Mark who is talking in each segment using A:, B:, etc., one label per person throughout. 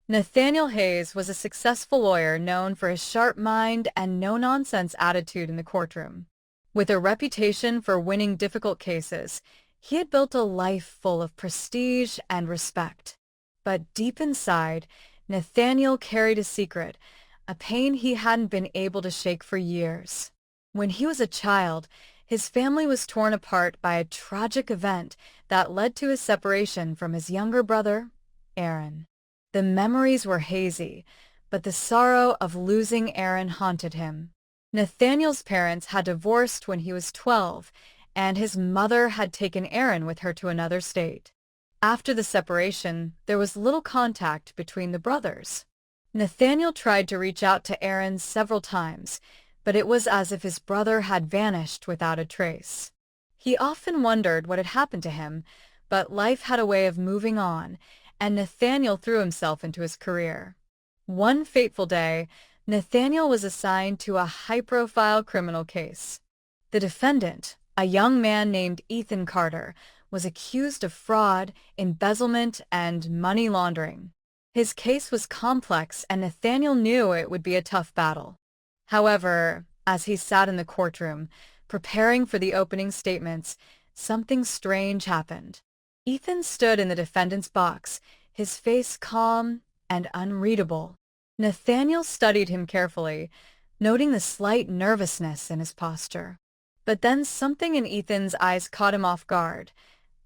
A: Nathaniel Hayes was a successful lawyer known for his sharp mind and no-nonsense attitude in the courtroom. With a reputation for winning difficult cases, he had built a life full of prestige and respect. But deep inside, Nathaniel carried a secret, a pain he hadn't been able to shake for years. When he was a child, his family was torn apart by a tragic event that led to his separation from his younger brother, Aaron. The memories were hazy, but the sorrow of losing Aaron haunted him. Nathaniel's parents had divorced when he was 12, and his mother had taken Aaron with her to another state. After the separation, there was little contact between the brothers. Nathaniel tried to reach out to Aaron several times, but it was as if his brother had vanished without a trace. He often wondered what had happened to him, but life had a way of moving on, and Nathaniel threw himself into his career. One fateful day, Nathaniel was assigned to a high-profile criminal case. The defendant, a young man named Ethan Carter, was accused of fraud, embezzlement, and money laundering. His case was complex, and Nathaniel knew it would be a tough battle. However, as he sat in the courtroom, preparing for the opening statements, something strange happened. Ethan stood in the defendant's box, his face calm and unreadable. Nathaniel studied him carefully, noting the slight nervousness in his posture. But then something in Ethan's eyes caught him off guard.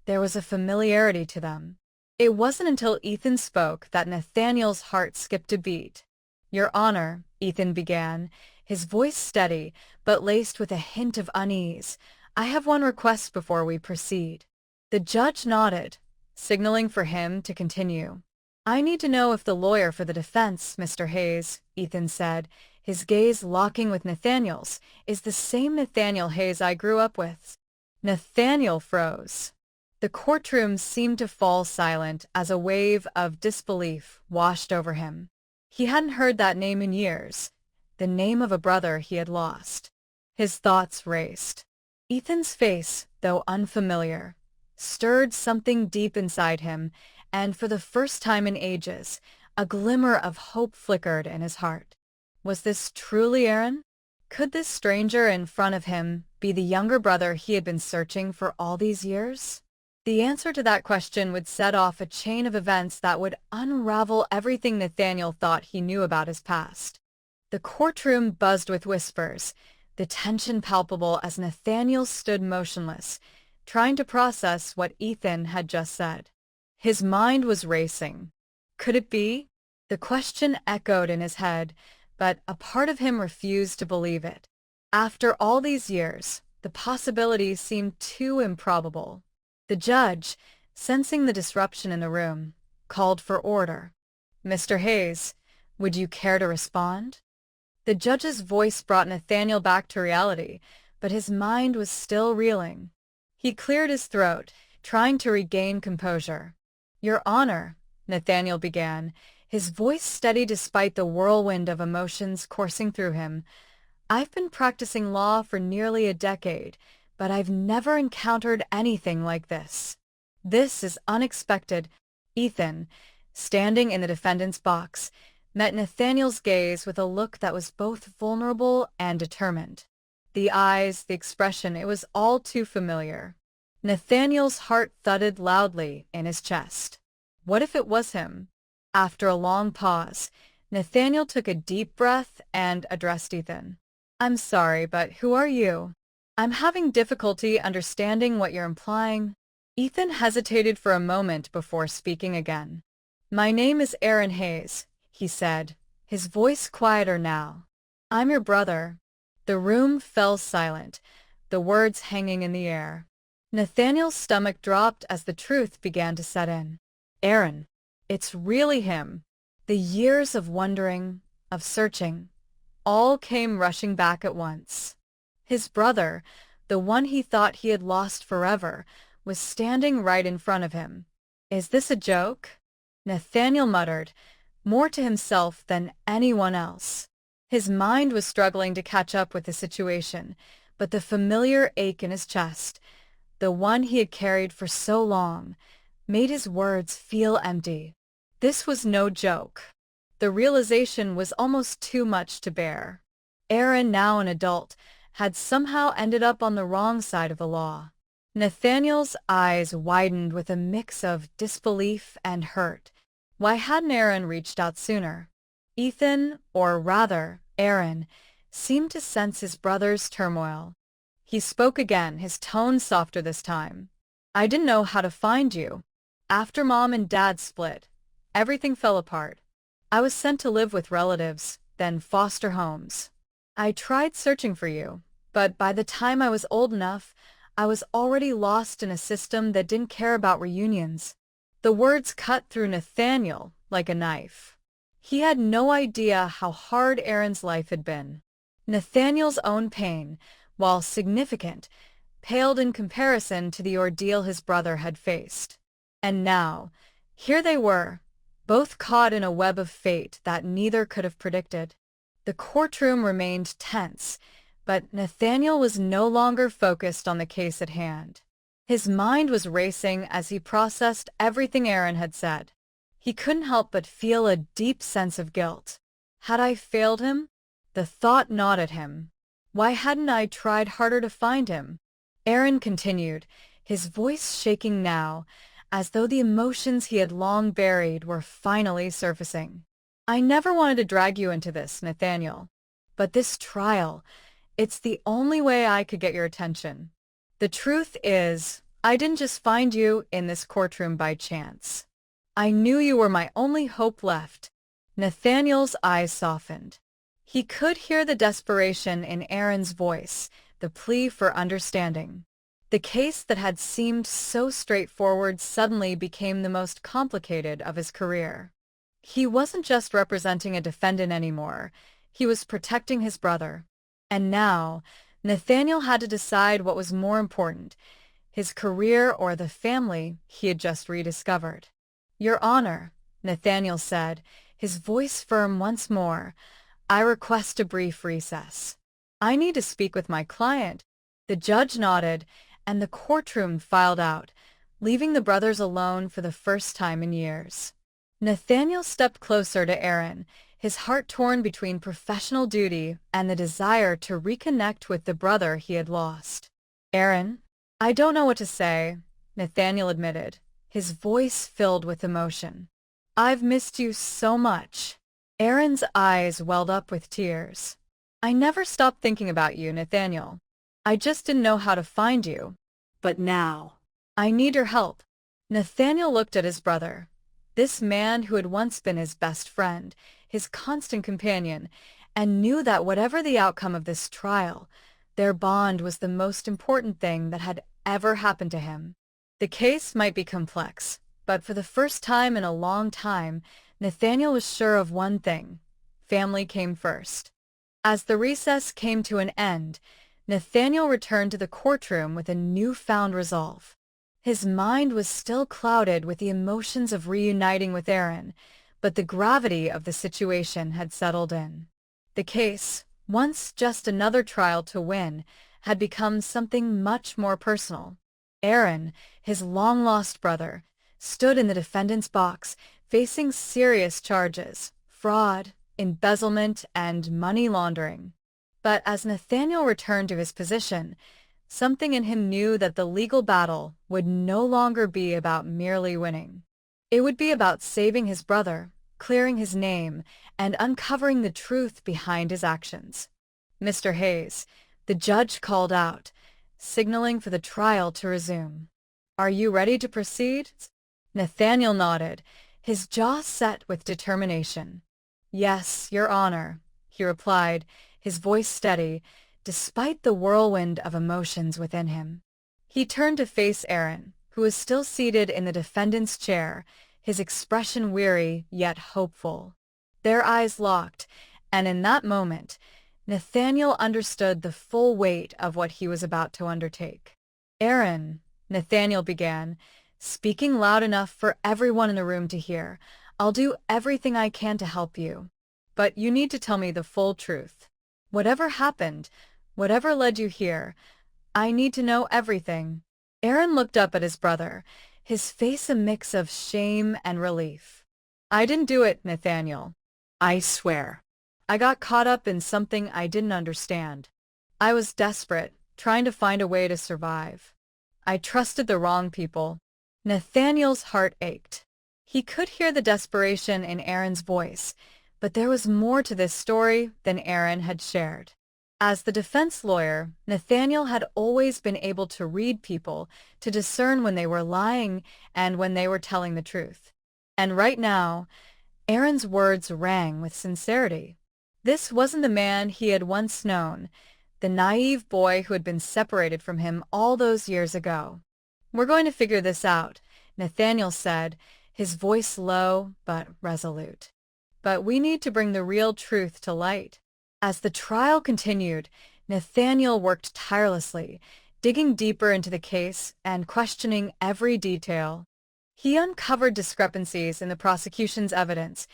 A: There was a familiarity to them. It wasn't until Ethan spoke that Nathaniel's heart skipped a beat. "Your Honor," Ethan began, his voice steady but laced with a hint of unease, "I have one request before we proceed." The judge nodded, signaling for him to continue. "I need to know if the lawyer for the defense, Mr. Hayes," Ethan said, his gaze locking with Nathaniel's, "is the same Nathaniel Hayes I grew up with." Nathaniel froze. The courtroom seemed to fall silent as a wave of disbelief washed over him. He hadn't heard that name in years, the name of a brother he had lost. His thoughts raced. Ethan's face, though unfamiliar, stirred something deep inside him, and for the first time in ages, a glimmer of hope flickered in his heart. Was this truly Aaron? Could this stranger in front of him be the younger brother he had been searching for all these years? The answer to that question would set off a chain of events that would unravel everything Nathaniel thought he knew about his past. The courtroom buzzed with whispers, the tension palpable as Nathaniel stood motionless, trying to process what Ethan had just said. His mind was racing. Could it be? The question echoed in his head, but a part of him refused to believe it. After all these years, the possibility seemed too improbable. The judge, sensing the disruption in the room, called for order. "Mr. Hayes, would you care to respond?" The judge's voice brought Nathaniel back to reality, but his mind was still reeling. He cleared his throat, trying to regain composure. "Your Honor," Nathaniel began, his voice steady despite the whirlwind of emotions coursing through him, "I've been practicing law for nearly a decade, but I've never encountered anything like this. This is unexpected." Ethan, standing in the defendant's box, met Nathaniel's gaze with a look that was both vulnerable and determined. The eyes, the expression, it was all too familiar. Nathaniel's heart thudded loudly in his chest. What if it was him? After a long pause, Nathaniel took a deep breath and addressed Ethan. "I'm sorry, but who are you? I'm having difficulty understanding what you're implying." Ethan hesitated for a moment before speaking again. "My name is Aaron Hayes," he said, his voice quieter now. "I'm your brother." The room fell silent, the words hanging in the air. Nathaniel's stomach dropped as the truth began to set in. Aaron. It's really him. The years of wondering, of searching, all came rushing back at once. His brother, the one he thought he had lost forever, was standing right in front of him. "Is this a joke?" Nathaniel muttered, more to himself than anyone else. His mind was struggling to catch up with the situation, but the familiar ache in his chest, the one he had carried for so long, made his words feel empty. This was no joke. The realization was almost too much to bear. Aaron, now an adult, had somehow ended up on the wrong side of the law. Nathaniel's eyes widened with a mix of disbelief and hurt. Why hadn't Aaron reached out sooner? Ethan, or rather, Aaron, seemed to sense his brother's turmoil. He spoke again, his tone softer this time. I didn't know how to find you. After Mom and Dad split, everything fell apart. I was sent to live with relatives, then foster homes. I tried searching for you, but by the time I was old enough, I was already lost in a system that didn't care about reunions. The words cut through Nathaniel like a knife. He had no idea how hard Aaron's life had been. Nathaniel's own pain, while significant, paled in comparison to the ordeal his brother had faced. And now, here they were, both caught in a web of fate that neither could have predicted. The courtroom remained tense, but Nathaniel was no longer focused on the case at hand. His mind was racing as he processed everything Aaron had said. He couldn't help but feel a deep sense of guilt. Had I failed him? The thought gnawed at him. Why hadn't I tried harder to find him? Aaron continued, his voice shaking now, as though the emotions he had long buried were finally surfacing. I never wanted to drag you into this, Nathaniel. But this trial, it's the only way I could get your attention. The truth is, I didn't just find you in this courtroom by chance. I knew you were my only hope left. Nathaniel's eyes softened. He could hear the desperation in Aaron's voice, the plea for understanding. The case that had seemed so straightforward suddenly became the most complicated of his career. He wasn't just representing a defendant anymore. He was protecting his brother. And now, Nathaniel had to decide what was more important, his career or the family he had just rediscovered. Your Honor, Nathaniel said, his voice firm once more, I request a brief recess. I need to speak with my client. The judge nodded, and the courtroom filed out, leaving the brothers alone for the first time in years. Nathaniel stepped closer to Aaron, his heart torn between professional duty and the desire to reconnect with the brother he had lost. Aaron, I don't know what to say, Nathaniel admitted, his voice filled with emotion. I've missed you so much. Aaron's eyes welled up with tears. I never stopped thinking about you, Nathaniel. I just didn't know how to find you. But now, I need your help. Nathaniel looked at his brother, this man who had once been his best friend, his constant companion, and knew that whatever the outcome of this trial, their bond was the most important thing that had ever happened to him. The case might be complex, but for the first time in a long time, Nathaniel was sure of one thing: family came first. As the recess came to an end, Nathaniel returned to the courtroom with a newfound resolve. His mind was still clouded with the emotions of reuniting with Aaron, but the gravity of the situation had settled in. The case, once just another trial to win, had become something much more personal. Aaron, his long-lost brother, stood in the defendant's box, facing serious charges: fraud, embezzlement, and money laundering. But as Nathaniel returned to his position, something in him knew that the legal battle would no longer be about merely winning. It would be about saving his brother, clearing his name, and uncovering the truth behind his actions. Mr. Hayes, the judge called out, signaling for the trial to resume. Are you ready to proceed? Nathaniel nodded, his jaw set with determination. Yes, Your Honor, he replied, his voice steady, despite the whirlwind of emotions within him. He turned to face Aaron, who was still seated in the defendant's chair, his expression weary yet hopeful. Their eyes locked, and in that moment, Nathaniel understood the full weight of what he was about to undertake. Aaron, Nathaniel began, speaking loud enough for everyone in the room to hear, I'll do everything I can to help you. But you need to tell me the full truth. Whatever happened, whatever led you here, I need to know everything. Aaron looked up at his brother, his face a mix of shame and relief. I didn't do it, Nathaniel. I swear. I got caught up in something I didn't understand. I was desperate, trying to find a way to survive. I trusted the wrong people. Nathaniel's heart ached. He could hear the desperation in Aaron's voice, but there was more to this story than Aaron had shared. As the defense lawyer, Nathaniel had always been able to read people, to discern when they were lying and when they were telling the truth. And right now, Aaron's words rang with sincerity. This wasn't the man he had once known, the naive boy who had been separated from him all those years ago. "We're going to figure this out," Nathaniel said, his voice low but resolute. "But we need to bring the real truth to light." As the trial continued, Nathaniel worked tirelessly, digging deeper into the case and questioning every detail. He uncovered discrepancies in the prosecution's evidence,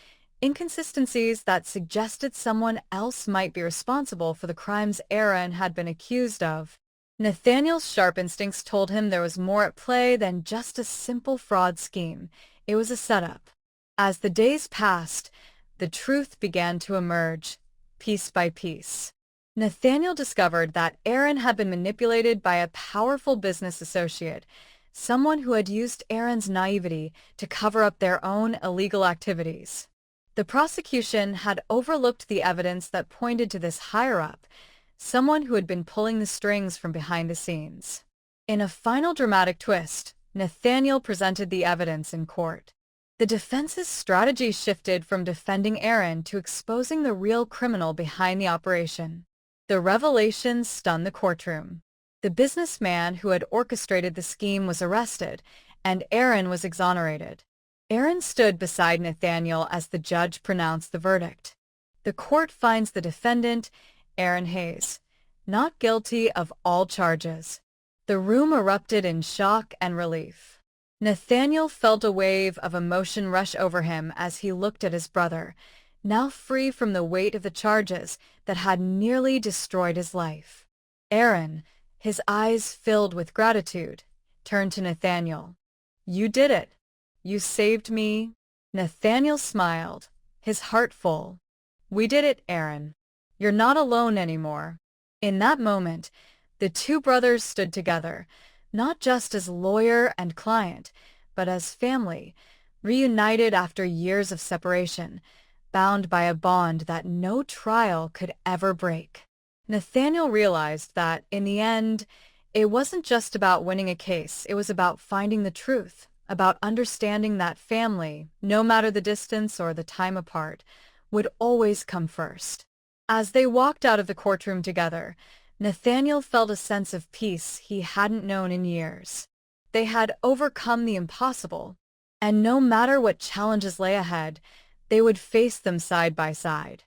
A: inconsistencies that suggested someone else might be responsible for the crimes Aaron had been accused of. Nathaniel's sharp instincts told him there was more at play than just a simple fraud scheme. It was a setup. As the days passed, the truth began to emerge, piece by piece. Nathaniel discovered that Aaron had been manipulated by a powerful business associate, someone who had used Aaron's naivety to cover up their own illegal activities. The prosecution had overlooked the evidence that pointed to this higher-up, someone who had been pulling the strings from behind the scenes. In a final dramatic twist, Nathaniel presented the evidence in court. The defense's strategy shifted from defending Aaron to exposing the real criminal behind the operation. The revelation stunned the courtroom. The businessman who had orchestrated the scheme was arrested, and Aaron was exonerated. Aaron stood beside Nathaniel as the judge pronounced the verdict. The court finds the defendant, Aaron Hayes, not guilty of all charges. The room erupted in shock and relief. Nathaniel felt a wave of emotion rush over him as he looked at his brother, now free from the weight of the charges that had nearly destroyed his life. Aaron, his eyes filled with gratitude, turned to Nathaniel. "You did it. You saved me." Nathaniel smiled, his heart full. "We did it, Aaron. You're not alone anymore." In that moment, the two brothers stood together, not just as lawyer and client, but as family, reunited after years of separation, bound by a bond that no trial could ever break. Nathaniel realized that, in the end, it wasn't just about winning a case, it was about finding the truth, about understanding that family, no matter the distance or the time apart, would always come first. As they walked out of the courtroom together, Nathaniel felt a sense of peace he hadn't known in years. They had overcome the impossible, and no matter what challenges lay ahead, they would face them side by side.